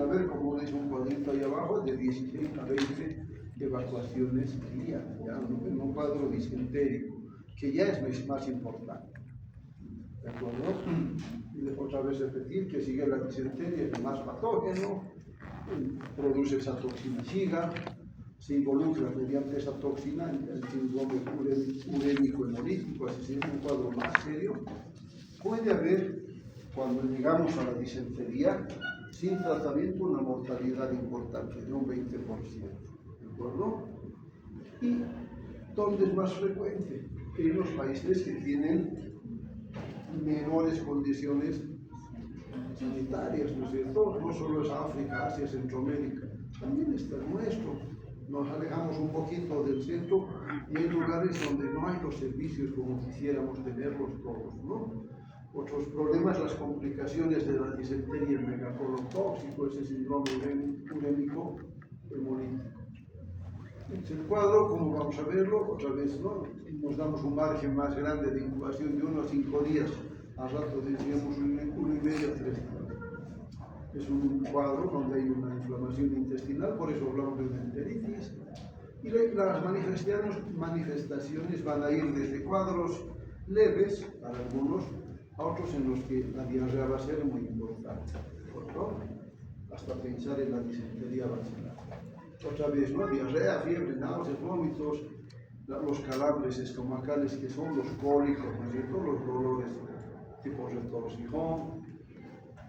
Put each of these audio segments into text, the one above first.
ver, como veis un cuadrito ahí abajo, de 16 a 20 evacuaciones día, ya en un cuadro disentérico, que ya es más importante. ¿De acuerdo? Y otra vez repetir que sigue la disentería, es el más patógeno, produce esa toxina SIGA, se involucra mediante esa toxina en el síndrome urémico hemolítico, así se llama, un cuadro más serio. Puede haber, cuando llegamos a la disentería, sin tratamiento, una mortalidad importante, de un 20%. ¿De acuerdo? ¿Y dónde es más frecuente? En los países que tienen menores condiciones sanitarias, ¿no es cierto? No solo es África, Asia, Centroamérica, también está el nuestro. Nos alejamos un poquito del centro y hay lugares donde no hay los servicios como quisiéramos tenerlos todos, ¿no? Otros problemas, las complicaciones de la disentería, el megacolotóxico, ese síndrome urémico hemolítico. Es el cuadro, como vamos a verlo, otra vez, ¿no? Nos damos un margen más grande de incubación de 1 a 5 días, al rato decíamos 1,5 a 3 días. Es un cuadro donde hay una inflamación intestinal, por eso hablamos de una enteritis. Y las manifestaciones van a ir desde cuadros leves, para algunos, a otros en los que la diarrea va a ser muy importante, ¿no? Hasta pensar en la disentería bacteriana. Otra vez, ¿no? Diarrea, fiebre, náuseas, vómitos, los calambres estomacales, que son los cólicos, ¿no es cierto? Los dolores tipo retorcijón,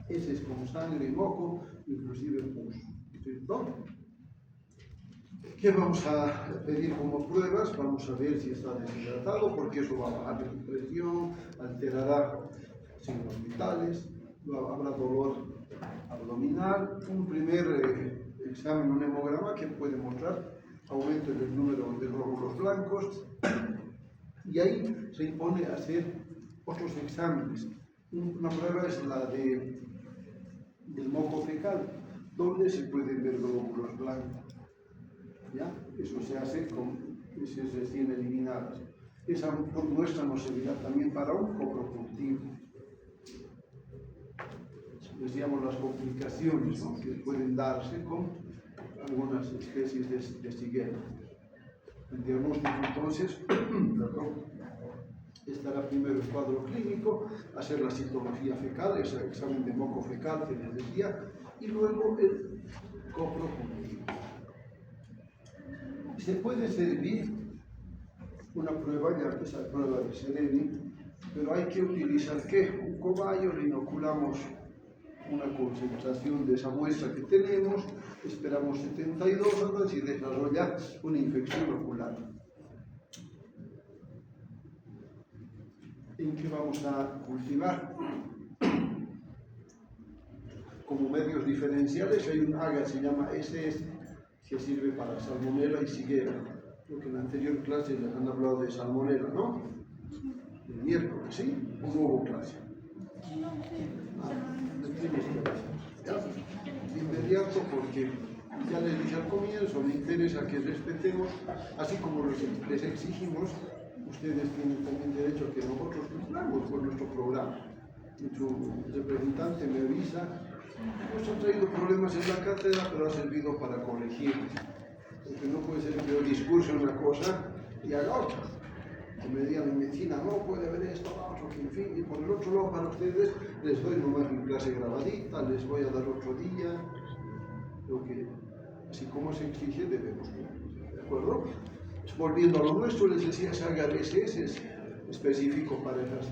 heces con sangre y moco, inclusive pus, ¿cierto? ¿Qué vamos a pedir como pruebas? Vamos a ver si está deshidratado, porque eso va a bajar la presión, alterará signos vitales, habrá dolor abdominal. Un primer examen, un hemograma, que puede mostrar aumento en el número de glóbulos blancos, y ahí se impone a hacer otros exámenes. Una prueba es la del moco fecal, donde se pueden ver glóbulos blancos. ¿Ya? Eso se hace con heces recién eliminadas. Esa muestra nos servirá también para un coprocultivo. Decíamos las complicaciones, ¿no?, que pueden darse con algunas especies de Shigella. El diagnóstico, entonces, estará primero el cuadro clínico, hacer la citología fecal, ese examen de moco fecal que les decía, y luego el coprocultivo. Se puede servir una prueba, ya que es la prueba de Sereni, pero hay que utilizar ¿qué? Un cobayo, le inoculamos una concentración de esa muestra que tenemos, esperamos 72 horas y desarrolla una infección ocular. ¿En qué vamos a cultivar? Como medios diferenciales hay un agar, se llama SS, que sirve para salmonela y Shigella. Creo que en la anterior clase les han hablado de salmonela, ¿no? El miércoles, ¿sí? ¿O no hubo clase? De inmediato, porque ya les dije al comienzo, me interesa que respetemos, así como les exigimos, ustedes tienen también derecho a que nosotros cumplamos con nuestro programa. Su representante me avisa, nos han traído problemas en la cátedra, pero ha servido para corregir. Porque no puede ser que yo discurse una cosa y haga otra. Que me digan en medicina, no puede haber esto, otro, que en fin. Y por el otro lado, para ustedes, les doy nomás mi clase grabadita, les voy a dar otro día. Lo que, así como se exige, debemos cumplir. ¿De acuerdo? Volviendo a lo nuestro, les decía, ese agar SS es específico para esos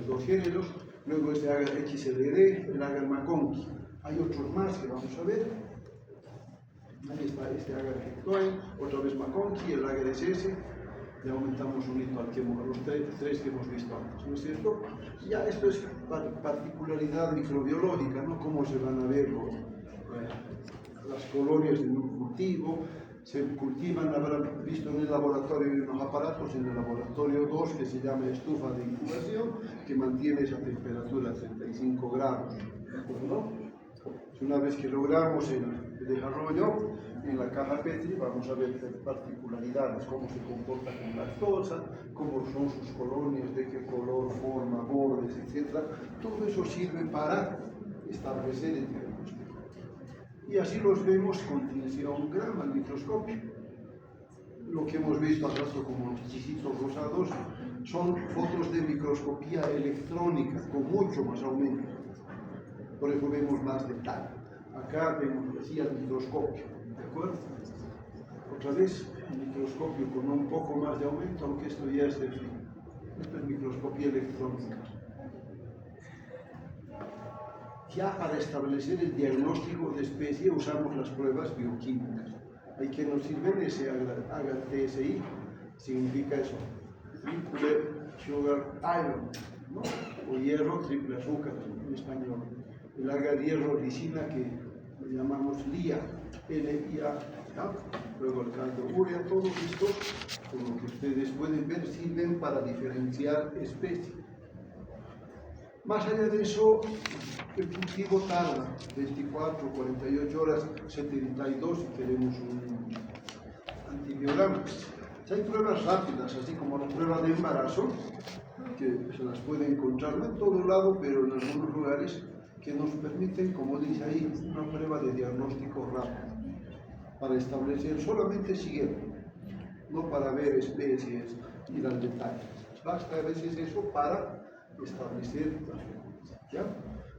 dos géneros. Luego este agar XLD, el agar McConkey. Hay otros más que vamos a ver. Ahí está este agar Hectoin, otra vez McConkey, el agar SS. Le aumentamos un hito a los tres que hemos visto antes, ¿no es cierto? Ya esto es particularidad microbiológica, ¿no? Cómo se van a ver las colonias en un cultivo. Se cultivan, habrán visto en el laboratorio hay unos aparatos, en el laboratorio 2, que se llama estufa de incubación, que mantiene esa temperatura a 35 grados. ¿No? Una vez que logramos el desarrollo, en la caja Petri vamos a ver particularidades, cómo se comporta con lactosa, cómo son sus colonias, de qué color, forma, bordes, etc. Todo eso sirve para establecer y así los vemos con tinción grama al microscopio. Lo que hemos visto al rato como los chisitos rosados son fotos de microscopía electrónica con mucho más aumento. Por eso vemos más detalle. Acá vemos así el microscopio, ¿de acuerdo? Otra vez, el microscopio con un poco más de aumento, aunque esto ya es el fin. Esto es microscopía electrónica. Ya para establecer el diagnóstico de especie usamos las pruebas bioquímicas. Hay que nos sirven ese HTSI, significa eso, triple sugar iron, ¿no? O hierro triple azúcar en español. El agar hierro lisina que le llamamos LIA, LIA, ¿no? Luego el caldo urea, todos estos, como que ustedes pueden ver, sirven para diferenciar especies. Más allá de eso, el cultivo tarda 24, 48 horas, 72 si queremos un antibiograma. Hay pruebas rápidas, así como la prueba de embarazo, que se las puede encontrar no en todo lado, pero en algunos lugares, que nos permiten, como dice ahí, una prueba de diagnóstico rápido, para establecer solamente siguiente, no para ver especies, ir al detalle. Basta a veces eso para establecer la frecuencia, ¿ya?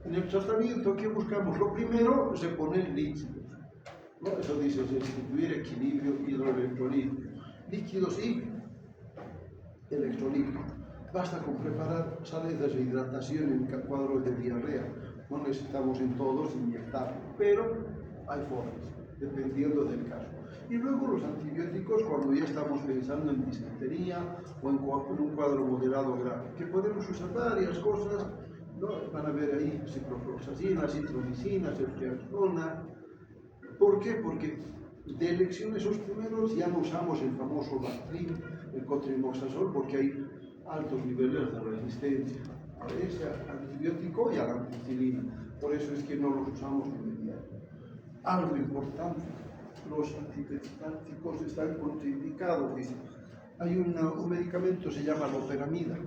En el tratamiento, ¿qué buscamos? Lo primero es poner líquidos, ¿no? Eso dice, sustituir equilibrio hidroelectrolítico. Líquidos y electrolíticos. Basta con preparar salidas de hidratación en cuadros de diarrea. No necesitamos en todos inyectarlo, pero hay formas, dependiendo del caso. Y luego los antibióticos cuando ya estamos pensando en disentería o en un cuadro moderado grave, que podemos usar varias cosas, ¿no? Van a ver ahí ciprofloxacina, citromicina, ceftriaxona. ¿Por qué? Porque de elección esos primeros ya no usamos el famoso Bactrim, el cotrimoxazol, porque hay altos niveles de resistencia a ese antibiótico y a la ampicilina. Por eso es que no los usamos inmediatamente. Algo importante, los antiperstáticos están contraindicados. Dice. Hay un medicamento, se llama loperamida.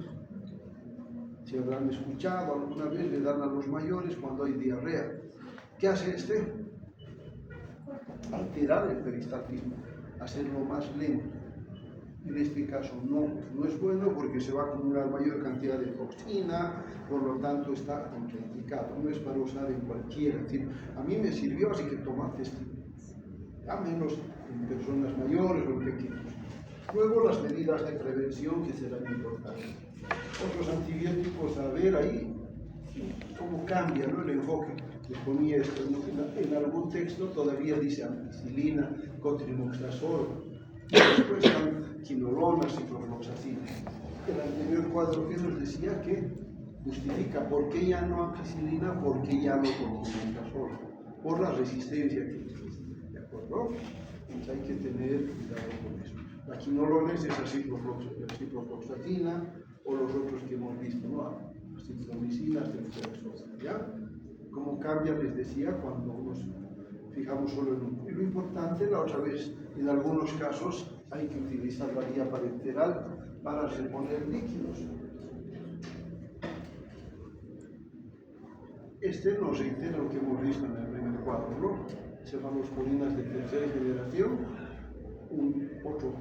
Si habrán escuchado alguna vez, le dan a los mayores cuando hay diarrea. ¿Qué hace este? Alterar el peristaltismo, hacerlo más lento. En este caso no es bueno porque se va a acumular mayor cantidad de toxina, por lo tanto está contraindicado. No es para usar en cualquiera. Es decir, a mí me sirvió, así que tomad esto. A menos en personas mayores o en pequeños. Luego las medidas de prevención que serán importantes. Otros antibióticos, a ver ahí cómo cambia, ¿no? El enfoque. Les ponía esto en algún texto, todavía dice ampicilina, cotrimoxazol, después están quinolonas y clorfloxacina. El anterior cuadro que nos decía que justifica por qué ya no ampicilina, por qué ya no cotrimoxazol, por la resistencia que existe, ¿de acuerdo? Entonces hay que tener cuidado con eso. La quinolones es la ciprofloxacina o los otros que hemos visto, ¿no? Las citromicinas, ¿ya? Cómo cambia, les decía, cuando nos fijamos solo en uno. Y lo importante, la otra vez, en algunos casos hay que utilizar la vía parenteral para reponer líquidos. Este nos reitera lo que hemos visto en el primer cuadro, ¿no? Cefalosporinas de tercera generación, otro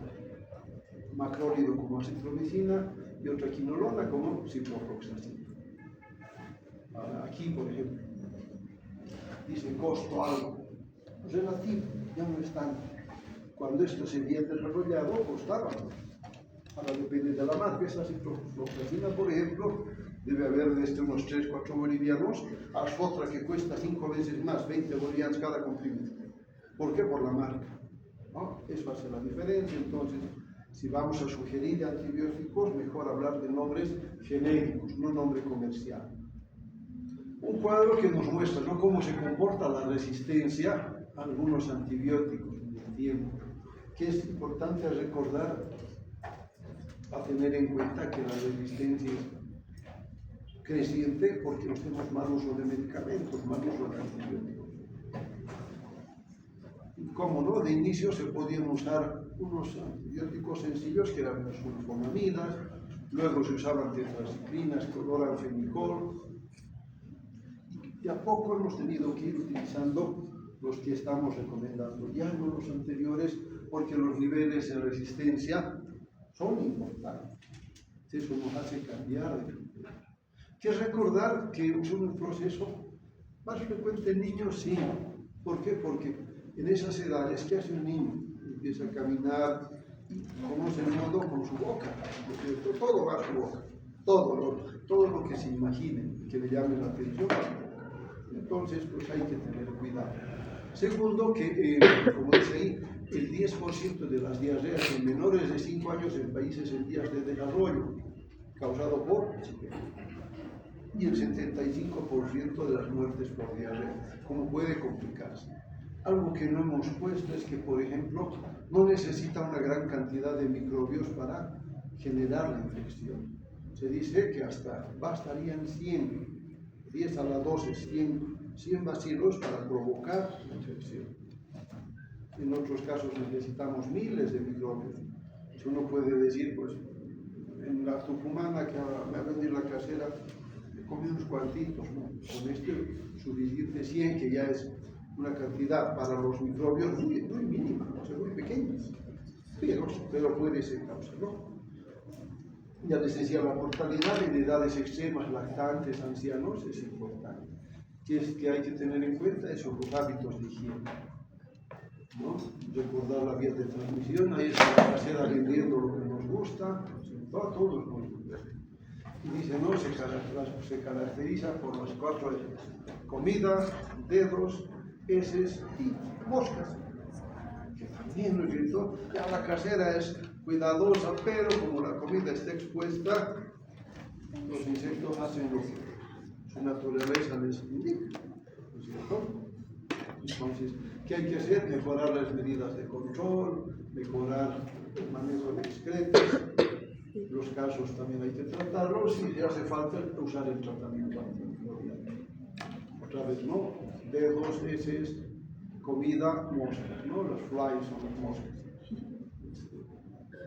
macrólido como acitromicina y otra quinolona como ciprofloxacina. Aquí, por ejemplo, dice costo algo relativo, ya no es tanto. Cuando esto se había desarrollado, costaba. Ahora depende de la marca. Esta ciprofloxacina, por ejemplo, debe haber desde unos 3-4 bolivianos a otra que cuesta 5 veces más, 20 bolivianos cada comprimido. ¿Por qué? Por la marca, ¿no? Eso hace la diferencia. Entonces, si vamos a sugerir antibióticos, mejor hablar de nombres genéricos, no nombre comercial. Un cuadro que nos muestra, ¿no?, cómo se comporta la resistencia a algunos antibióticos en el tiempo. Que es importante recordar, a tener en cuenta que la resistencia es creciente porque tenemos mal uso de medicamentos, mal uso de antibióticos. ¿Cómo no? De inicio se podían usar unos antibióticos sencillos que eran las sulfonamidas, luego se usaban tetraciclinas, cloranfenicol. De a poco hemos tenido que ir utilizando los que estamos recomendando, ya no los anteriores, porque los niveles de resistencia son importantes. Eso nos hace cambiar de criterio. Que recordar que es un proceso más frecuente en niños, sí. ¿Por qué? Porque en esas edades, ¿qué hace un niño? Empieza a caminar y conoce el mundo con su boca, ¿no es cierto? Todo va a su boca, todo lo que se imagine, que le llame la atención. Entonces, pues hay que tener cuidado. Segundo, que, como dice ahí, el 10% de las diarreas en menores de 5 años en países en vías de desarrollo, causado por chiquero. Y el 75% de las muertes por diarrea, como puede complicarse. Algo que no hemos puesto es que, por ejemplo, no necesita una gran cantidad de microbios para generar la infección. Se dice que hasta bastarían 10 a la 12, 100 bacilos para provocar la infección. En otros casos necesitamos miles de microbios. Uno puede decir, pues, en la tucumana que me ha vendido la casera, comí unos cuantitos, ¿no? Con este suficiente 100, que ya es una cantidad para los microbios muy mínima, o sea, muy pequeña, pero puede ser causa, ¿no? Ya les decía, la mortalidad en edades extremas, lactantes, ancianos, es importante. ¿Qué es que hay que tener en cuenta? Esos los hábitos de higiene, ¿no? Recordar la vía de transmisión, ahí está la casera vendiendo lo que nos gusta, a todos nos gusta. Y dice, no, se caracteriza por las 4 Fs: comida, dedos, heces y moscas. Que también, ¿no es cierto? Ya la casera es cuidadosa, pero como la comida está expuesta, los insectos hacen lo que su naturaleza les indica, ¿no es cierto? Entonces, ¿qué hay que hacer? Mejorar las medidas de control, mejorar el manejo de excretas. Los casos también hay que tratarlos y si hace falta usar el tratamiento antimicrobiano. Otra vez, ¿no? Dedos, heces, comida, moscas, ¿no? Los flies son las moscas.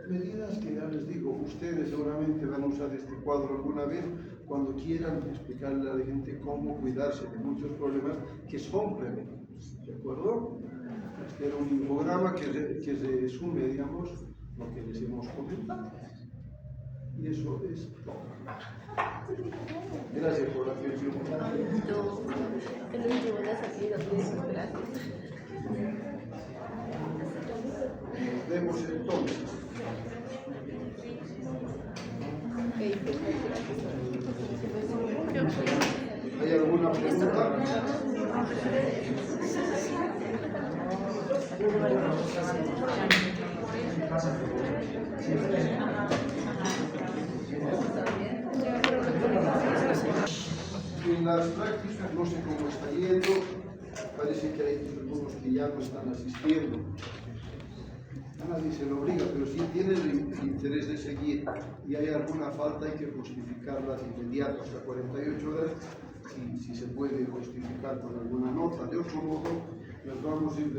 Medidas que ya les digo, ustedes seguramente van a usar este cuadro alguna vez cuando quieran explicarle a la gente cómo cuidarse de muchos problemas que son prevenibles, ¿de acuerdo? Este era un infograma que resume, digamos, lo que les hemos comentado. Y eso es todo. Gracias por la atención. Nos vemos entonces. ¿Hay alguna pregunta? En las prácticas no sé cómo está yendo, parece que hay algunos que ya no están asistiendo. A nadie se lo obliga, pero si tienen el interés de seguir y hay alguna falta, hay que justificarla de inmediato, hasta 48 horas, si se puede justificar con alguna nota. De otro modo, nos vamos a ir